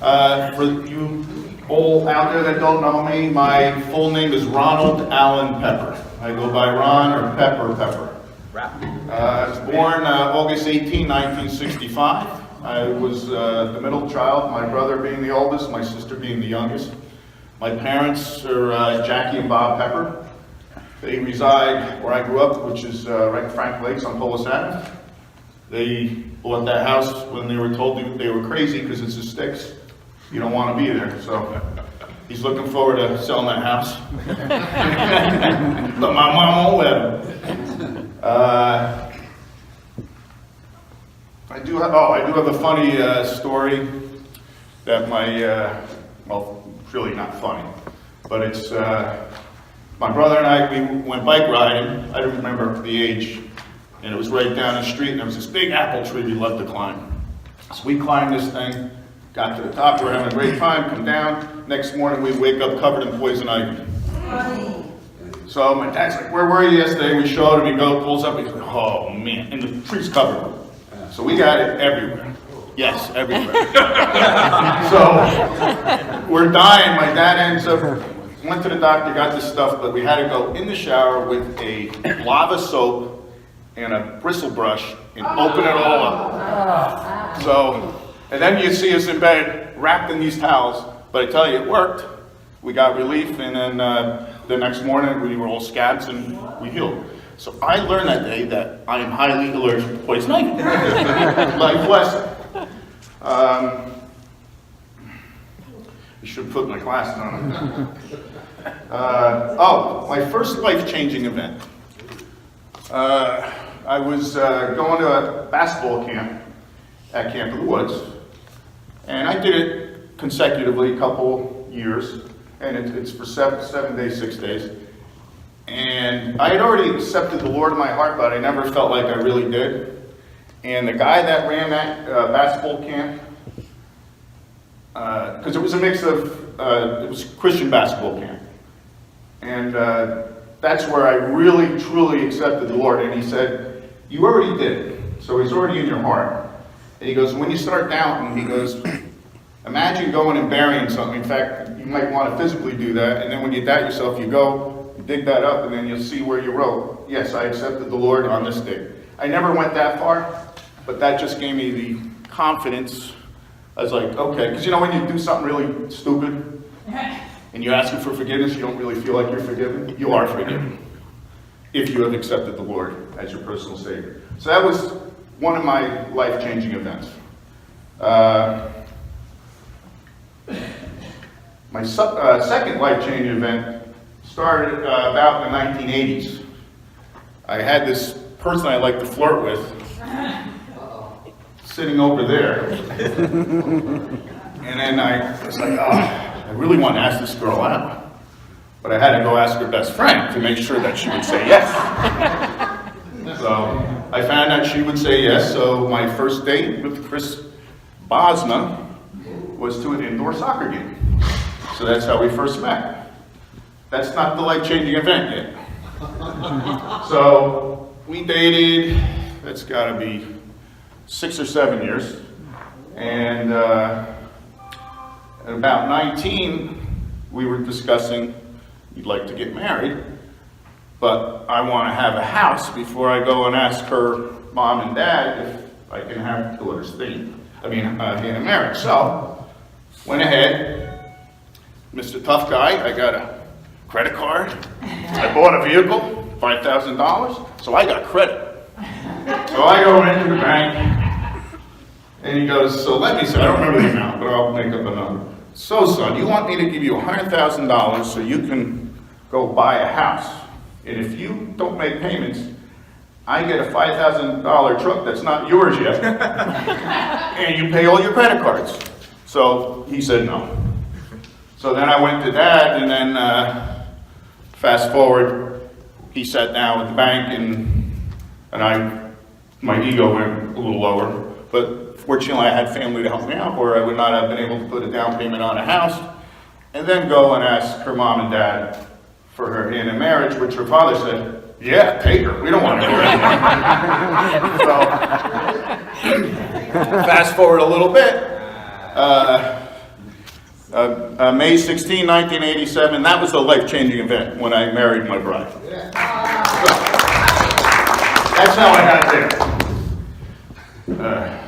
For you all out there that don't know me, my full name is Ronald Allen Pepper. I go by Ron or Pepper. I was born August 18, 1965. I was the middle child, my brother being the oldest, my sister being the youngest. My parents are Jackie and Bob Pepper. They reside where I grew up, which is right in Frank Lakes on Polis Avenue. They bought that house when they were told they were crazy because it's the sticks. You don't want to be there. So he's looking forward to selling that house. But my mom won't let him. I do have a funny story that well, it's really not funny, but it's my brother and I, we went bike riding. I don't remember the age, and it was right down the street, and there was this big apple tree we loved to climb. So we climbed this thing, got to the top, we were having a great time, come down. Next morning we wake up covered in poison ivy. So my dad's like, "Where were you yesterday?" We showed him, he pulls up, he's like, "Oh man," and the tree's covered. So we got it everywhere. Yes, everywhere. So we're dying. My dad went to the doctor, got this stuff, but we had to go in the shower with a lava soap and a bristle brush and open it all up. So, and then you see us in bed wrapped in these towels, but I tell you, it worked. We got relief, and then the next morning we were all scabs and we healed. So I learned that day that I am highly allergic to poison ivy. Life lesson. I should have put my glasses on. My first life-changing event. I was going to a basketball camp at Camp of the Woods, and I did it consecutively a couple years, and it's for 7 days, 6 days. And I had already accepted the Lord in my heart, but I never felt like I really did. And the guy that ran that basketball camp, because it was a mix of, it was Christian basketball camp. And that's where I really, truly accepted the Lord. And he said, "You already did." So he's already in your heart. And he goes, "When you start doubting," he goes, "imagine going and burying something. In fact, you might want to physically do that. And then when you doubt yourself, you go, dig that up, and then you'll see where you wrote, 'Yes, I accepted the Lord on this day.'" I never went that far, but that just gave me the confidence. I was like, okay, because when you do something really stupid and you're asking for forgiveness, you don't really feel like you're forgiven. You are forgiven if you have accepted the Lord as your personal Savior. So that was one of my life-changing events. My second life-changing event started about in the 1980s. I had this person I liked to flirt with sitting over there. And then I was like, I really want to ask this girl out. But I had to go ask her best friend to make sure that she would say yes. So I found out she would say yes. So my first date with Chris Bosna was to an indoor soccer game. So that's how we first met. That's not the life-changing event yet. So we dated, that's got to be 6 or 7 years. And at about 19, we were discussing we'd like to get married, but I want to have a house before I go and ask her mom and dad if I can have daughters hand in marriage. So went ahead, Mr. Tough Guy, I got a credit card. I bought a vehicle, $5,000, so I got credit. So I go into the bank, and he goes, "So let me say, I don't remember the amount, but I'll make up a number. So son, you want me to give you $100,000 so you can go buy a house. And if you don't make payments, I get a $5,000 truck that's not yours yet, and you pay all your credit cards." So he said no. So then I went to Dad, and then fast forward, he sat down with the bank, and my ego went a little lower. But fortunately, I had family to help me out, or I would not have been able to put a down payment on a house, and then go and ask her mom and dad for her hand in marriage, which her father said, "Yeah, take her. We don't want to do it." So, fast forward a little bit. May 16, 1987, that was the life-changing event when I married my bride. Yeah. So, that's how I got there.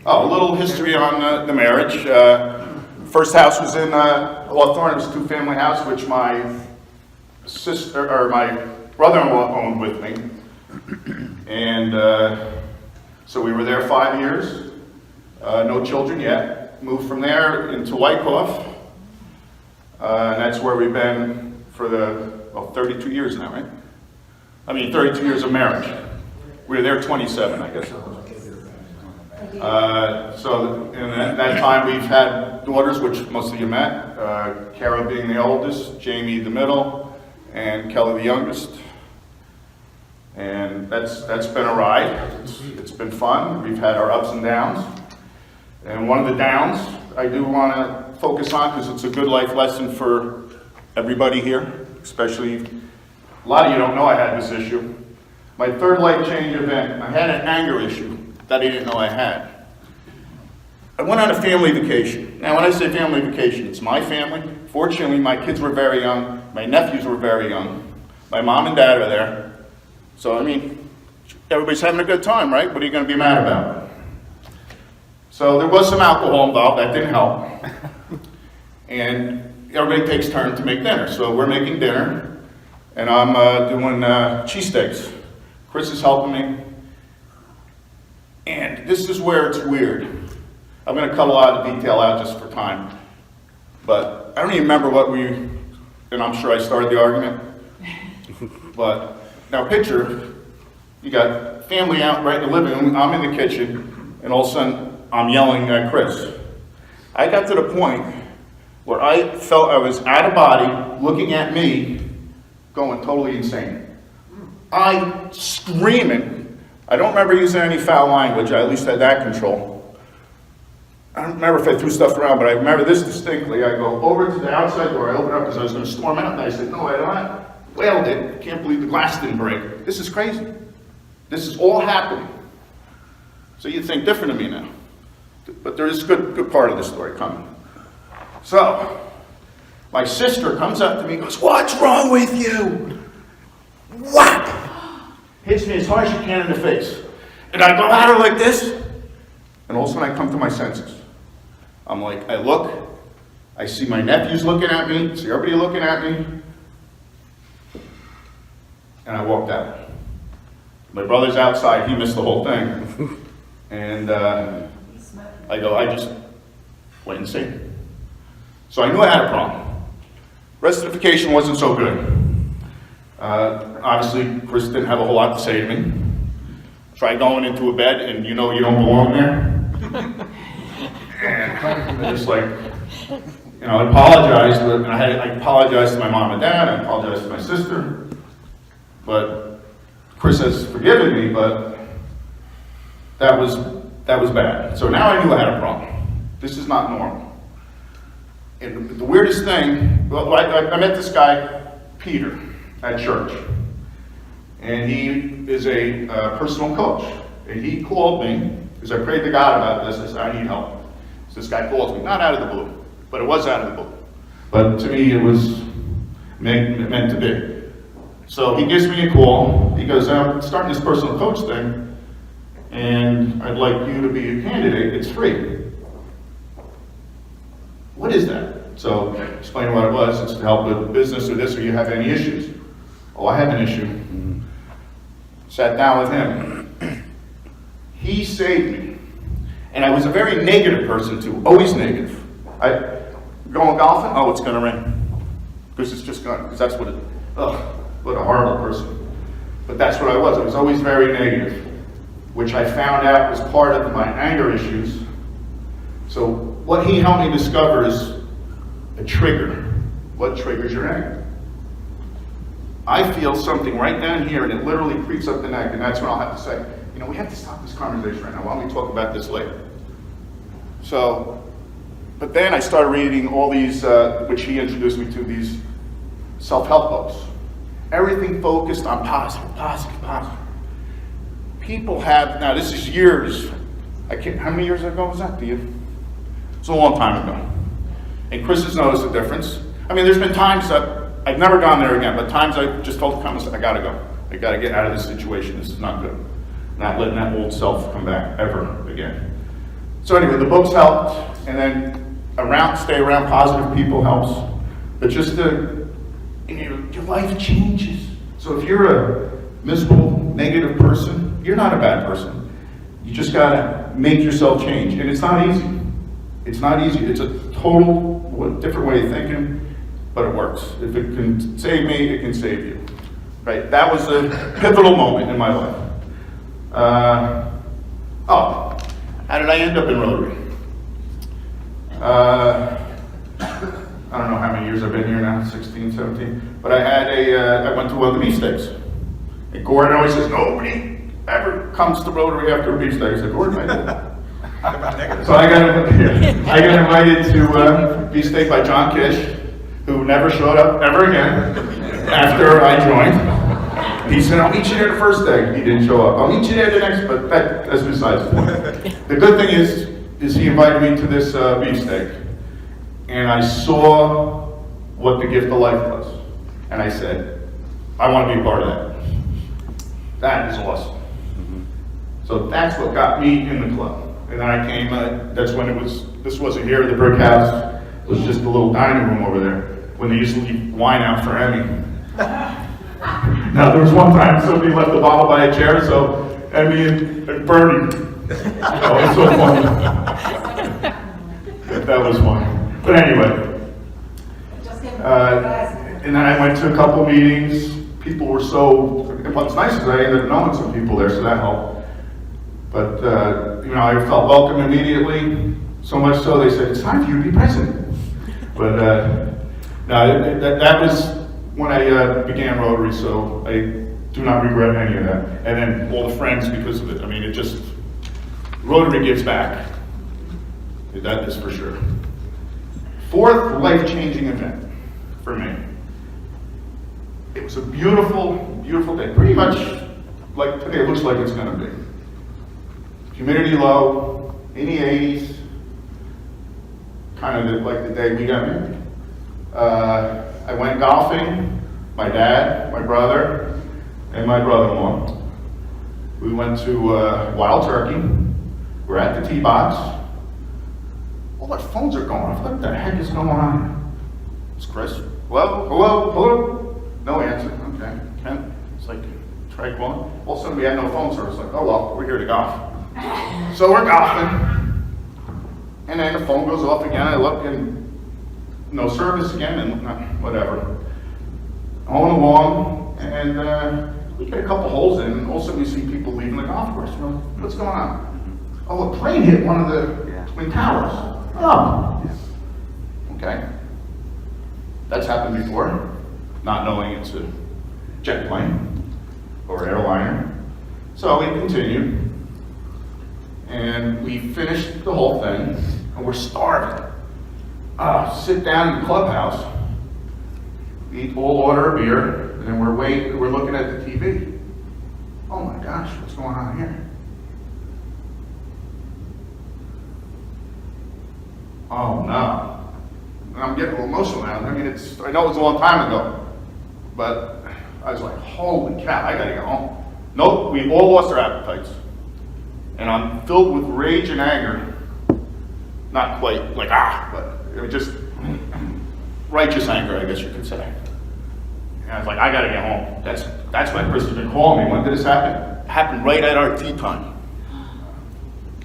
A little history on the marriage. First house was in Hawthorne. It was a two-family house, which my sister or my brother-in-law owned with me, and so we were there 5 years. No children yet. Moved from there into Wyckoff, and that's where we've been for the 32 years now, right? I mean, 32 years of marriage. We were there 27, I guess. So in that time we've had daughters, which most of you met, Kara being the oldest, Jamie the middle, and Kelly the youngest. And that's been a ride. It's been fun. We've had our ups and downs. And one of the downs I do want to focus on, because it's a good life lesson for everybody here, especially, a lot of you don't know I had this issue. My third life change event, I had an anger issue that I didn't know I had. I went on a family vacation. Now when I say family vacation, it's my family. Fortunately, my kids were very young, my nephews were very young, my mom and dad are there. So I mean, everybody's having a good time, right? What are you going to be mad about? So there was some alcohol involved, that didn't help. And everybody takes turns to make dinner. So we're making dinner, and I'm doing cheesesteaks. Chris is helping me. And this is where it's weird. I'm going to cut a lot of detail out just for time. But I don't even remember what and I'm sure I started the argument. But now picture, you got family out right in the living room, I'm in the kitchen, and all of a sudden I'm yelling at Chris. I got to the point where I felt I was out of body, looking at me, going totally insane. I screaming. I don't remember using any foul language. I at least had that control. I don't remember if I threw stuff around, but I remember this distinctly. I go over to the outside door. I open up because I was going to storm out, and I said, no, I don't. Wailed it. I can't believe the glass didn't break. This is crazy. This is all happening. So you think different of me now. But there is a good part of the story coming. So, my sister comes up to me and goes, what's wrong with you? Whack! Hits me as hard as she can in the face. And I go at her like this, and all of a sudden I come to my senses. I'm like, I look, I see my nephews looking at me, see everybody looking at me, and I walked out. My brother's outside, he missed the whole thing. And I go, I just went insane. So I knew I had a problem. Rest of the vacation wasn't so good. Obviously, Chris didn't have a whole lot to say to me. Tried going into a bed, and you know you don't belong there. And I just I apologized, but I apologized to my mom and dad, I apologized to my sister. But Chris has forgiven me, but that was bad. So now I knew I had a problem. This is not normal. And the weirdest thing, well, I met this guy, Peter, at church. And he is a personal coach. And he called me, because I prayed to God about this. I said, I need help. So this guy calls me, not out of the blue, but it was out of the blue. But to me, it was meant to be. So he gives me a call. He goes, I'm starting this personal coach thing, and I'd like you to be a candidate. It's free. What is that? So explain what it was. It's to help with business or this, or you have any issues. Oh, I have an issue. Sat down with him. He saved me. And I was a very negative person too, always negative. Going golfing, oh, it's gonna rain. Because it's just gonna, because that's what what a horrible person. But that's what I was always very negative, which I found out was part of my anger issues. So what he helped me discover is a trigger. What triggers your anger? I feel something right down here, and it literally creeps up the neck, and that's when I'll have to say, we have to stop this conversation right now. Why don't we talk about this later? So, but then I started reading all these, which he introduced me to, these self-help books. Everything focused on positive, positive, positive. People have, now this is years, how many years ago was that to you? It's a long time ago. And Chris has noticed the difference. I mean, there's been times that I've never gone there again, but times I just told the comments, I gotta go. I gotta get out of this situation. This is not good. Not letting that old self come back ever again. So anyway, the books helped, and then stay around positive people helps. But just your life changes. So if you're a miserable, negative person, you're not a bad person. You just gotta make yourself change, and it's not easy. It's not easy. It's a total different way of thinking, but it works. If it can save me, it can save you. Right? That was a pivotal moment in my life. How did I end up in Rotary? I don't know how many years I've been here now, 16, 17. But I went to one of the beefsteaks. And Gordon always says, nobody ever comes to Rotary after a beefsteak. I said, Gordon, I did. So I got invited to beefsteak by John Kish, who never showed up ever again after I joined. He said, I'll meet you there the first day. He didn't show up. I'll meet you there the next, but that's besides the point. The good thing is he invited me to this beefsteak. And I saw what the gift of life was. And I said, I want to be a part of that. That is awesome. So that's what got me in the club. And then I came, that's when this wasn't here, the brick house. It was just a little dining room over there, when they used to leave wine out for Emmy. Now, there was one time somebody left a bottle by a chair, so Emmy and Bernie. Oh, it was so funny. That was funny. But anyway, and then I went to a couple meetings. People were what's nice is I ended up knowing some people there, so that helped. But, I felt welcome immediately, so much so they said, it's time for you to be president. But, no, that was when I began Rotary, so I do not regret any of that. And then all the friends because of it. I mean, Rotary gives back. That is for sure. Fourth life-changing event for me. It was a beautiful, beautiful day. Pretty much like today it looks like it's going to be. Humidity low, in the 80s. Kind of like the day we got married. I went golfing. My dad, my brother, and my brother-in-law. We went to Wild Turkey. We're at the tee box. All the phones are going off. What the heck is going on? It's Chris. Hello? No answer. Okay. Ken. It's like, try calling. All of a sudden we had no phone service. Like, oh well, we're here to golf. So we're golfing. And then the phone goes off again. I look and no service again and whatever. Going along and we get a couple holes in and all of a sudden we see people leaving the golf course. We're like, what's going on? Oh, a plane hit one of the Twin Towers. Oh, okay. That's happened before, not knowing it's a jet plane or airliner. So we continued, and we finished the whole thing, and we're starving. Sit down in the clubhouse, we'll order a beer, and then we're looking at the TV. Oh my gosh, what's going on here? Oh no. I'm getting a little emotional now. I mean, I know it was a long time ago, but I was like, holy cow, I gotta go home. Nope, we all lost our appetites. And I'm filled with rage and anger. Not quite like, but it was just righteous anger, I guess you could say. And I was like, I gotta get home. That's why Chris has been calling me. When did this happen? It happened right at our tea time.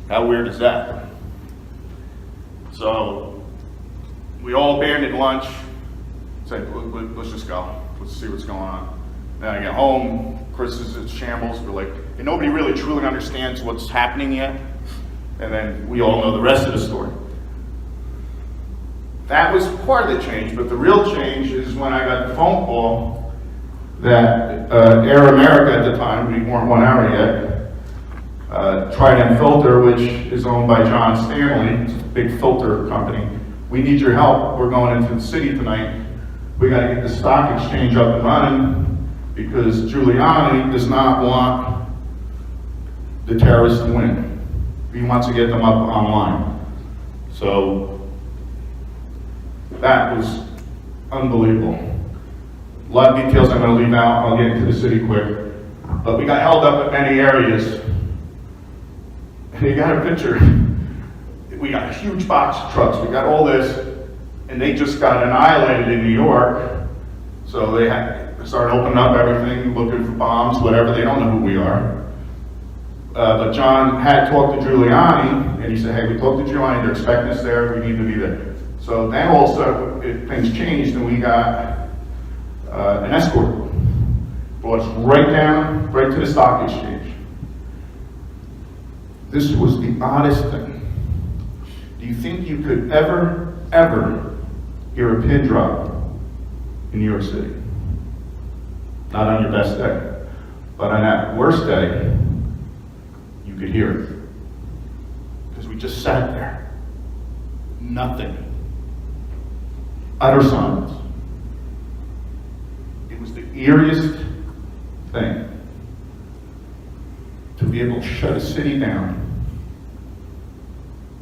How weird is that? So we all abandoned lunch, said, let's just go. Let's see what's going on. Then I get home, Chris is in shambles. We're like, and nobody really truly understands what's happening yet. And then we all know the rest of the story. That was part of the change, but the real change is when I got the phone call that Air America at the time, we weren't 1 hour yet, Trident Filter, which is owned by John Stanley, it's a big filter company. We need your help. We're going into the city tonight. We got to get the stock exchange up and running because Giuliani does not want the terrorists to win. He wants to get them up online. So that was unbelievable. A lot of details I'm going to leave out. I'll get into the city quick. But we got held up at many areas. And you got a picture. We got a huge box of trucks. We got all this. And they just got annihilated in New York. So they started opening up everything, looking for bombs, whatever. They don't know who we are. But John had talked to Giuliani, and he said, hey, we talked to Giuliani, they're expecting us there, we need to be there. So then also, things changed, and we got an escort. Brought us right to the stock exchange. This was the oddest thing. Do you think you could ever hear a pin drop in New York City? Not on your best day, but on that worst day, you could hear it. Because we just sat there. Nothing. Utter silence. It was the eeriest thing to be able to shut a city down.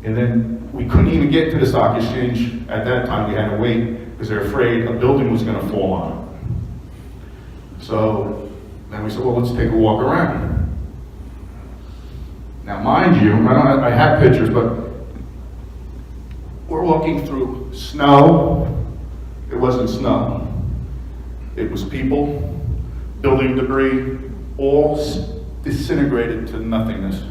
And then we couldn't even get to the stock exchange at that time. We had to wait because they're afraid a building was going to fall on it. So then we said, well, let's take a walk around. Now, mind you, I have pictures, but we're walking through snow. It wasn't snow. It was people, building debris, all disintegrated to nothingness.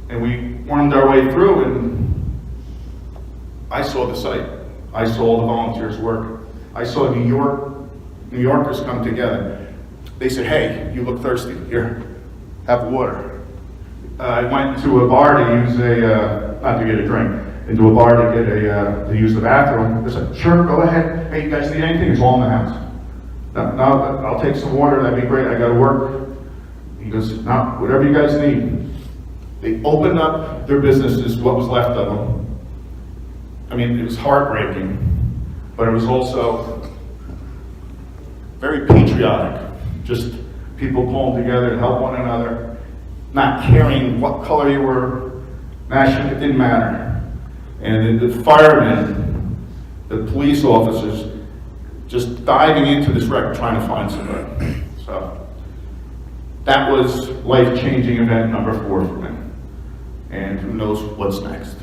And we wormed our way through, and I saw the site. I saw all the volunteers work. I saw New Yorkers come together. They said, hey, you look thirsty. Here, have water. I went to a bar to use not to get a drink, into a bar to get to use the bathroom. They said, sure, go ahead. Hey, you guys need anything? It's all in the house. No, I'll take some water, that'd be great, I gotta work. He goes, no, whatever you guys need. They opened up their businesses, what was left of them. I mean, it was heartbreaking, but it was also very patriotic. Just people pulling together to help one another, not caring what color you were, national, it didn't matter. And the firemen, the police officers, just diving into this wreck trying to find somebody. So that was life-changing event number 4 for me. And who knows what's next.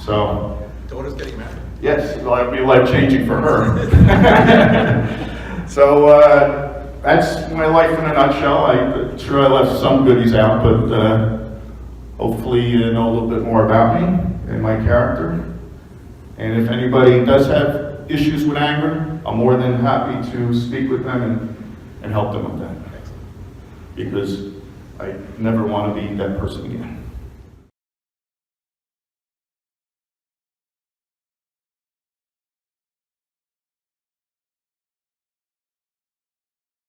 So. Daughter's getting married. Yes, well, that'd be life-changing for her. So that's my life in a nutshell. I'm sure I left some goodies out, but hopefully you know a little bit more about me and my character. And if anybody does have issues with anger, I'm more than happy to speak with them and help them with that. Because I never want to be that person again.